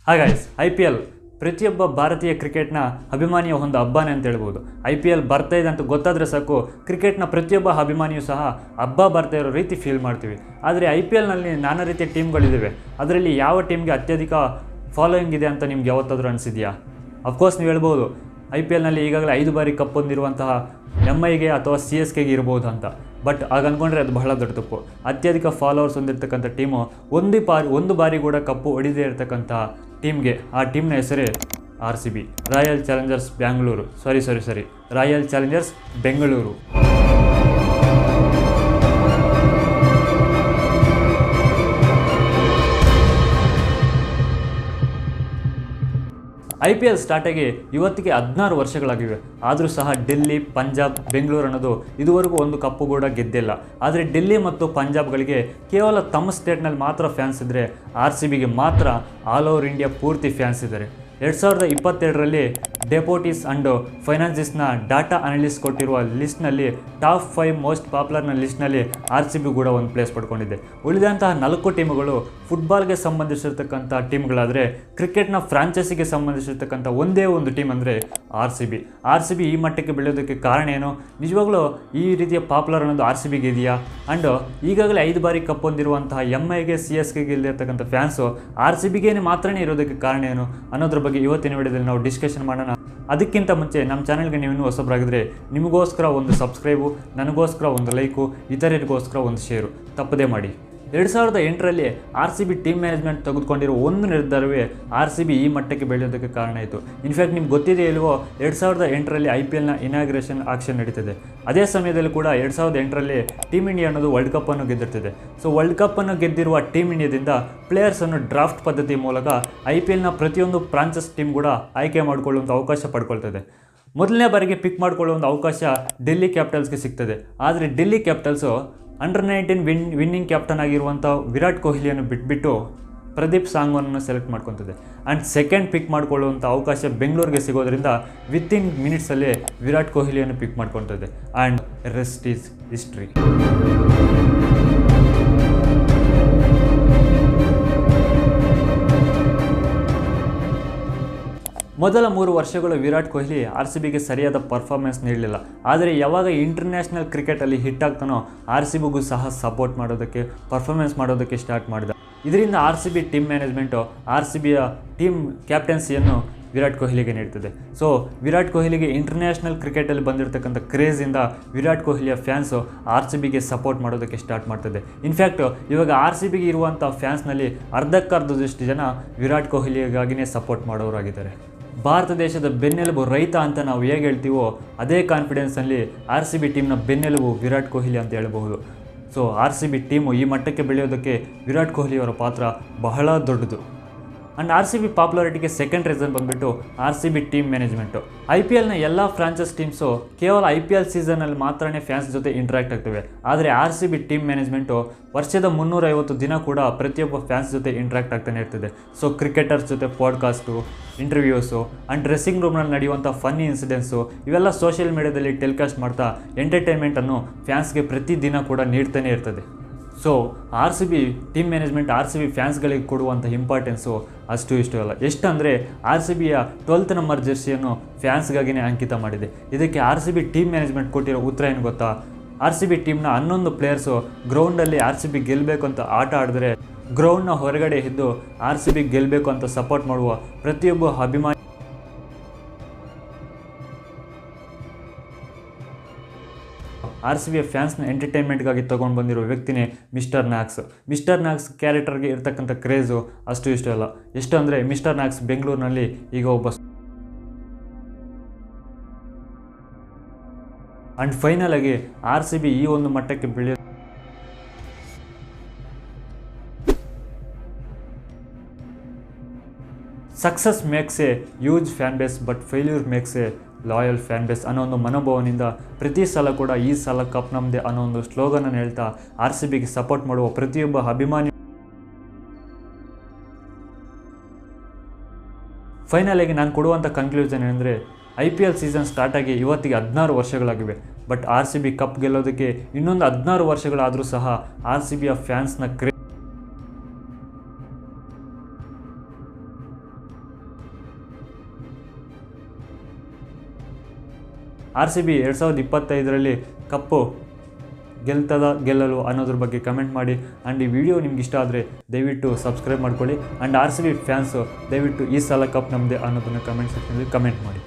Hi guys, IPL ಪ್ರತಿಯೊಬ್ಬ ಭಾರತೀಯ ಕ್ರಿಕೆಟ್ನ ಅಭಿಮಾನಿಯ ಒಂದು ಹಬ್ಬನೇ ಅಂತ ಹೇಳ್ಬೋದು. IPL ಬರ್ತಾ ಇದೆ ಅಂತ ಗೊತ್ತಾದರೆ ಸಾಕು, ಕ್ರಿಕೆಟ್ನ ಪ್ರತಿಯೊಬ್ಬ ಅಭಿಮಾನಿಯೂ ಸಹ ಹಬ್ಬ ಬರ್ತಾ ಇರೋ ರೀತಿ ಫೀಲ್ ಮಾಡ್ತೀವಿ. ಆದರೆ IPLನಲ್ಲಿ ನಾನಾ ರೀತಿಯ ಟೀಮ್ಗಳಿದ್ದಾವೆ. ಅದರಲ್ಲಿ ಯಾವ ಟೀಮ್ಗೆ ಅತ್ಯಧಿಕ ಫಾಲೋಯಿಂಗ್ ಇದೆ ಅಂತ ನಿಮ್ಗೆ ಯಾವತ್ತಾದರೂ ಅನಿಸಿದೆಯಾ? ಅಫ್ಕೋರ್ಸ್ ನೀವು ಹೇಳ್ಬೋದು, IPLನಲ್ಲಿ ಈಗಾಗಲೇ 5 ಬಾರಿ ಕಪ್ ಹೊಂದಿರುವಂತಹ MIಗೆ ಅಥವಾ CSKಗೆ ಇರ್ಬೋದು ಅಂತ. ಬಟ್ ಆಗ ಅಂದ್ಕೊಂಡ್ರೆ ಅದು ಬಹಳ ದೊಡ್ಡ ತಪ್ಪು. ಅತ್ಯಧಿಕ ಫಾಲೋವರ್ಸ್ ಹೊಂದಿರತಕ್ಕಂಥ ಟೀಮು ಒಂದು ಬಾರಿ ಕೂಡ ಕಪ್ಪು ಹೊಡಿದೇ ಇರತಕ್ಕಂಥ ಟೀಮ್ಗೆ, ಆ ಟೀಮ್ನ ಹೆಸರೇ RCB, royal Challengers Bangalore. Royal Challengers Bengaluru. IPL ಸ್ಟಾರ್ಟಾಗಿ ಇವತ್ತಿಗೆ 16 ವರ್ಷಗಳಾಗಿವೆ. ಆದರೂ ಸಹ ಡೆಲ್ಲಿ, ಪಂಜಾಬ್, ಬೆಂಗಳೂರು ಅನ್ನೋದು ಇದುವರೆಗೂ ಒಂದು ಕಪ್ಪು ಕೂಡ ಗೆದ್ದಿಲ್ಲ. ಆದರೆ ಡೆಲ್ಲಿ ಮತ್ತು ಪಂಜಾಬ್ಗಳಿಗೆ ಕೇವಲ ತಮ್ಮ ಸ್ಟೇಟ್ನಲ್ಲಿ ಮಾತ್ರ ಫ್ಯಾನ್ಸ್ ಇದ್ದರೆ, RCBಗೆ ಮಾತ್ರ ಆಲ್ ಓವರ್ ಇಂಡಿಯಾ ಪೂರ್ತಿ ಫ್ಯಾನ್ಸ್ ಇದ್ದಾರೆ. 2022ರಲ್ಲಿ ಡೆಪೋಟಿಸ್ ಆ್ಯಂಡ್ ಫೈನಾನ್ಸಿಸ್ನ ಡಾಟಾ ಅನಲಿಸ್ಟ್ ಕೊಟ್ಟಿರುವ ಲಿಸ್ಟ್ನಲ್ಲಿ ಟಾಪ್ 5 ಮೋಸ್ಟ್ ಪಾಪ್ಯುಲರ್ನ ಲಿಸ್ಟ್ನಲ್ಲಿ RCB ಕೂಡ ಒಂದು ಪ್ಲೇಸ್ ಪಡ್ಕೊಂಡಿದೆ. ಉಳಿದಂತಹ 4 ಟೀಮುಗಳು ಫುಟ್ಬಾಲ್ಗೆ ಸಂಬಂಧಿಸಿರ್ತಕ್ಕಂಥ ಟೀಮ್ಗಳಾದರೆ, ಕ್ರಿಕೆಟ್ನ ಫ್ರಾಂಚೈಸಿಗೆ ಸಂಬಂಧಿಸಿರ್ತಕ್ಕಂಥ ಒಂದೇ ಒಂದು ಟೀಮ್ ಅಂದರೆ RCB ಈ ಮಟ್ಟಕ್ಕೆ ಬೆಳೆಯೋದಕ್ಕೆ ಕಾರಣ ಏನು? ನಿಜವಾಗ್ಲೂ ಈ ರೀತಿಯ ಪಾಪ್ಯುಲರ್ ಅನ್ನೋದು RCBಗೆ ಇದೆಯಾ? ಆ್ಯಂಡ್ ಈಗಾಗಲೇ 5 ಬಾರಿ ಕಪ್ ಹೊಂದಿರುವಂತಹ MIಗೆ CSKಗೆ ಇಲ್ಲಿರ್ತಕ್ಕಂಥ ಫ್ಯಾನ್ಸು RCBಗೆ ಮಾತ್ರನೇ ಇರೋದಕ್ಕೆ ಕಾರಣ ಏನು ಅನ್ನೋದ್ರ ಬಗ್ಗೆ ಇವತ್ತಿನ ವಿಡಿಯೋದಲ್ಲಿ ನಾವು ಡಿಸ್ಕಷನ್ ಮಾಡೋಣ. ಅದಕ್ಕಿಂತ ಮುಂಚೆ ನಮ್ಮ ಚಾನಲ್ಗೆ ನೀವು ಇನ್ನೂ ಹೊಸಬರಾಗಿದ್ದರೆ, ನಿಮಗೋಸ್ಕರ ಒಂದು ಸಬ್ಸ್ಕ್ರೈಬು, ನನಗೋಸ್ಕರ ಒಂದು ಲೈಕು, ಇತರರಿಗೋಸ್ಕರ ಒಂದು ಶೇರು ತಪ್ಪದೇ ಮಾಡಿ. 2008ರಲ್ಲಿ RCB ಟೀಮ್ ಮ್ಯಾನೇಜ್ಮೆಂಟ್ ತೆಗೆದುಕೊಂಡಿರೋ ಒಂದು ನಿರ್ಧಾರವೇ RCB ಈ ಮಟ್ಟಕ್ಕೆ ಬೆಳೆಯೋದಕ್ಕೆ ಕಾರಣ ಆಯಿತು. ಇನ್ಫ್ಯಾಕ್ಟ್ ನಿಮ್ಗೆ ಗೊತ್ತಿದೆ ಇಲ್ವೋ, 2008ರಲ್ಲಿ IPLನ ಇನಾಗ್ರೇಷನ್ ಆಕ್ಷನ್ ನಡೀತದೆ. ಅದೇ ಸಮಯದಲ್ಲಿ ಕೂಡ 2008ರಲ್ಲಿ ಟೀಮ್ ಇಂಡಿಯಾ ಅನ್ನೋದು ವರ್ಲ್ಡ್ ಕಪ್ಪನ್ನು ಗೆದ್ದಿರ್ತದೆ. ಸೊ ವರ್ಲ್ಡ್ ಕಪ್ಪನ್ನು ಗೆದ್ದಿರುವ ಟೀಮ್ ಇಂಡಿಯಾದಿಂದ ಪ್ಲೇಯರ್ಸನ್ನು ಡ್ರಾಫ್ಟ್ ಪದ್ಧತಿ ಮೂಲಕ IPLನ ಪ್ರತಿಯೊಂದು ಫ್ರಾಂಚೈಸ್ ಟೀಮ್ ಕೂಡ ಆಯ್ಕೆ ಮಾಡಿಕೊಳ್ಳುವಂಥ ಅವಕಾಶ ಪಡ್ಕೊಳ್ತದೆ. ಮೊದಲನೇ ಬಾರಿಗೆ ಪಿಕ್ ಮಾಡಿಕೊಳ್ಳುವಂಥ ಅವಕಾಶ ಡೆಲ್ಲಿ ಕ್ಯಾಪಿಟಲ್ಸ್ಗೆ ಸಿಗ್ತದೆ. ಆದರೆ Delhi capitals under winning captain ಆಗಿರುವಂಥ ವಿರಾಟ್ ಕೊಹ್ಲಿಯನ್ನು ಬಿಟ್ಬಿಟ್ಟು ಪ್ರದೀಪ್ ಸಾಂಗ್ವಾನನ್ನು ಸೆಲೆಕ್ಟ್ ಮಾಡ್ಕೊತದೆ. ಆ್ಯಂಡ್ ಸೆಕೆಂಡ್ ಪಿಕ್ ಮಾಡಿಕೊಳ್ಳುವಂಥ ಅವಕಾಶ ಬೆಂಗಳೂರಿಗೆ ಸಿಗೋದ್ರಿಂದ ವಿತಿನ್ ಮಿನಿಟ್ಸಲ್ಲೇ ವಿರಾಟ್ ಕೊಹ್ಲಿಯನ್ನು ಪಿಕ್ ಮಾಡ್ಕೊತದೆ. And rest is history. ಮೊದಲ 3 ವರ್ಷಗಳು ವಿರಾಟ್ ಕೊಹ್ಲಿ RCBಗೆ ಸರಿಯಾದ ಪರ್ಫಾರ್ಮೆನ್ಸ್ ನೀಡಲಿಲ್ಲ. ಆದರೆ ಯಾವಾಗ ಇಂಟರ್ನ್ಯಾಷನಲ್ ಕ್ರಿಕೆಟಲ್ಲಿ ಹಿಟ್ ಆಗ್ತಾನೋ, RCBಗೂ ಸಹ ಸಪೋರ್ಟ್ ಮಾಡೋದಕ್ಕೆ, ಪರ್ಫಾರ್ಮೆನ್ಸ್ ಮಾಡೋದಕ್ಕೆ ಸ್ಟಾರ್ಟ್ ಮಾಡಿದ. ಇದರಿಂದ RCB ಟೀಮ್ ಮ್ಯಾನೇಜ್ಮೆಂಟು RCBಯ ಟೀಮ್ ಕ್ಯಾಪ್ಟನ್ಸಿಯನ್ನು ವಿರಾಟ್ ಕೊಹ್ಲಿಗೆ ನೀಡ್ತದೆ. ಸೊ ವಿರಾಟ್ ಕೊಹ್ಲಿಗೆ ಇಂಟರ್ನ್ಯಾಷನಲ್ ಕ್ರಿಕೆಟಲ್ಲಿ ಬಂದಿರತಕ್ಕಂಥ ಕ್ರೇಜಿಂದ ವಿರಾಟ್ ಕೊಹ್ಲಿಯ ಫ್ಯಾನ್ಸು RCBಗೆ ಸಪೋರ್ಟ್ ಮಾಡೋದಕ್ಕೆ ಸ್ಟಾರ್ಟ್ ಮಾಡ್ತದೆ. ಇನ್ಫ್ಯಾಕ್ಟು ಇವಾಗ RCBಗೆ ಇರುವಂಥ ಫ್ಯಾನ್ಸ್ನಲ್ಲಿ ಅರ್ಧಕ್ಕರ್ಧದಷ್ಟು ಜನ ವಿರಾಟ್ ಕೊಹ್ಲಿಗಾಗಿಯೇ ಸಪೋರ್ಟ್ ಮಾಡೋರಾಗಿದ್ದಾರೆ. ಭಾರತ ದೇಶದ ಬೆನ್ನೆಲುಬು ರೈತ ಅಂತ ನಾವು ಹೇಗೆ ಹೇಳ್ತೀವೋ, ಅದೇ ಕಾನ್ಫಿಡೆನ್ಸಲ್ಲಿ RCB ಟೀಮ್ನ ಬೆನ್ನೆಲುಬು ವಿರಾಟ್ ಕೊಹ್ಲಿ ಅಂತ ಹೇಳಬಹುದು. ಸೊ RCB ಟೀಮು ಈ ಮಟ್ಟಕ್ಕೆ ಬೆಳೆಯೋದಕ್ಕೆ ವಿರಾಟ್ ಕೊಹ್ಲಿಯವರ ಪಾತ್ರ ಬಹಳ ದೊಡ್ಡದು. ಆ್ಯಂಡ್ RCB ಪಾಪ್ಯುಲಾರಿಟಿಗೆ ಸೆಕೆಂಡ್ ರೀಸನ್ ಬಂದುಬಿಟ್ಟು RCB ಟೀಮ್ ಮ್ಯಾನೇಜ್ಮೆಂಟು. IPLನ ಎಲ್ಲ ಫ್ರಾಂಚೈಸ್ ಟೀಮ್ಸು ಕೇವಲ IPL ಸೀಸನಲ್ಲಿ ಮಾತ್ರನೇ ಫ್ಯಾನ್ಸ್ ಜೊತೆ ಇಂಟ್ರ್ಯಾಕ್ಟ್ ಆಗ್ತವೆ. ಆದರೆ RCB ಟೀಮ್ ಮ್ಯಾನೇಜ್ಮೆಂಟು ವರ್ಷದ 350 ದಿನ ಕೂಡ ಪ್ರತಿಯೊಬ್ಬ ಫ್ಯಾನ್ಸ್ ಜೊತೆ ಇಂಟ್ರ್ಯಾಕ್ಟ್ ಆಗ್ತಾನೆ ಇರ್ತದೆ. ಸೊ ಕ್ರಿಕೆಟರ್ಸ್ ಜೊತೆ ಪಾಡ್ಕಾಸ್ಟು, ಇಂಟರ್ವ್ಯೂಸು ಆ್ಯಂಡ್ ಡ್ರೆಸ್ಸಿಂಗ್ ರೂಮ್ನಲ್ಲಿ ನಡೆಯುವಂಥ ಫನ್ನಿ ಇನ್ಸಿಡೆಂಟ್ಸು ಇವೆಲ್ಲ ಸೋಷಿಯಲ್ ಮೀಡಿಯಾದಲ್ಲಿ ಟೆಲಿಕಾಸ್ಟ್ ಮಾಡ್ತಾ ಎಂಟರ್ಟೈನ್ಮೆಂಟನ್ನು ಫ್ಯಾನ್ಸ್ಗೆ ಪ್ರತಿದಿನ ಕೂಡ ನೀಡ್ತಾನೆ ಇರ್ತದೆ. So RCB team management RCB ಫ್ಯಾನ್ಸ್ಗಳಿಗೆ ಕೊಡುವಂಥ ಇಂಪಾರ್ಟೆನ್ಸು ಅಷ್ಟು ಇಷ್ಟು ಅಲ್ಲ. ಎಷ್ಟಂದರೆ RCBಯ 12th ನಂಬರ್ ಜೆರ್ಸಿಯನ್ನು ಫ್ಯಾನ್ಸ್ಗಾಗಿಯೇ ಅಂಕಿತ ಮಾಡಿದೆ. ಇದಕ್ಕೆ RCB ಟೀಮ್ ಮ್ಯಾನೇಜ್ಮೆಂಟ್ ಕೊಟ್ಟಿರೋ ಉತ್ತರ ಏನು ಗೊತ್ತಾ? RCB ಟೀಮ್ನ 11 ಪ್ಲೇಯರ್ಸು ಗ್ರೌಂಡಲ್ಲಿ RCB ಗೆಲ್ಲಬೇಕು ಅಂತ ಆಟ ಆಡಿದ್ರೆ, ಗ್ರೌಂಡ್ನ ಹೊರಗಡೆ ಇದ್ದು RCB ಗೆಲ್ಲಬೇಕು ಅಂತ ಸಪೋರ್ಟ್ ಮಾಡುವ ಪ್ರತಿಯೊಬ್ಬ ಅಭಿಮಾನಿ RCBಯ ಫ್ಯಾನ್ಸ್ನ ಎಂಟರ್ಟೈನ್ಮೆಂಟ್ಗಾಗಿ ತೊಗೊಂಡು ಬಂದಿರೋ ವ್ಯಕ್ತಿನೇ ಮಿಸ್ಟರ್ ನ್ಯಾಕ್ಸ್ ಕ್ಯಾರೆಕ್ಟರ್ಗೆ ಇರ್ತಕ್ಕಂಥ ಕ್ರೇಜು ಅಷ್ಟು ಇಷ್ಟು ಅಲ್ಲ. ಎಷ್ಟು ಅಂದರೆ ಮಿಸ್ಟರ್ ನ್ಯಾಕ್ಸ್ ಬೆಂಗಳೂರಿನಲ್ಲಿ ಈಗ ಒಬ್ಬ. ಆ್ಯಂಡ್ ಫೈನಲ್ ಆಗಿ RCB ಈ ಒಂದು ಮಟ್ಟಕ್ಕೆ ಬೆಳೆಯೋ success makes A huge fan base but failure makes A loyal fan base ಅನ್ನೋ ಒಂದು ಮನೋಭಾವನೆಯಿಂದ ಪ್ರತಿ ಸಲ ಕೂಡ ಈ ಸಲ ಕಪ್ ನಮ್ಮದೇ ಅನ್ನೋ ಒಂದು ಸ್ಲೋಗನನ್ನು ಹೇಳ್ತಾ RCBಗೆ ಸಪೋರ್ಟ್ ಮಾಡುವ ಪ್ರತಿಯೊಬ್ಬ ಅಭಿಮಾನಿ. ಫೈನಲ್ ಆಗಿ ನಾನು ಕೊಡುವಂಥ ಕನ್ಕ್ಲೂಷನ್ ಏನಂದರೆ, IPL ಸೀಸನ್ ಸ್ಟಾರ್ಟಾಗಿ ಇವತ್ತಿಗೆ 16 ವರ್ಷಗಳಾಗಿವೆ. ಬಟ್ RCB ಕಪ್ ಗೆಲ್ಲೋದಕ್ಕೆ ಇನ್ನೊಂದು 16 ವರ್ಷಗಳಾದರೂ ಸಹ RCBಯ ಫ್ಯಾನ್ಸ್ನ RCB 2025ರಲ್ಲಿ ಕಪ್ಪು ಗೆಲ್ಲಲು ಅನ್ನೋದ್ರ ಬಗ್ಗೆ ಕಮೆಂಟ್ ಮಾಡಿ. ಆ್ಯಂಡ್ ಈ ವಿಡಿಯೋ ನಿಮ್ಗೆ ಇಷ್ಟ ಆದರೆ ದಯವಿಟ್ಟು ಸಬ್ಸ್ಕ್ರೈಬ್ ಮಾಡ್ಕೊಳ್ಳಿ. ಆ್ಯಂಡ್ RCB ಫ್ಯಾನ್ಸು ದಯವಿಟ್ಟು ಈ ಸಲ ಕಪ್ ನಮ್ಮದೇ ಅನ್ನೋದನ್ನು ಕಮೆಂಟ್ ಸೆಕ್ಷನಲ್ಲಿ ಕಮೆಂಟ್ ಮಾಡಿ.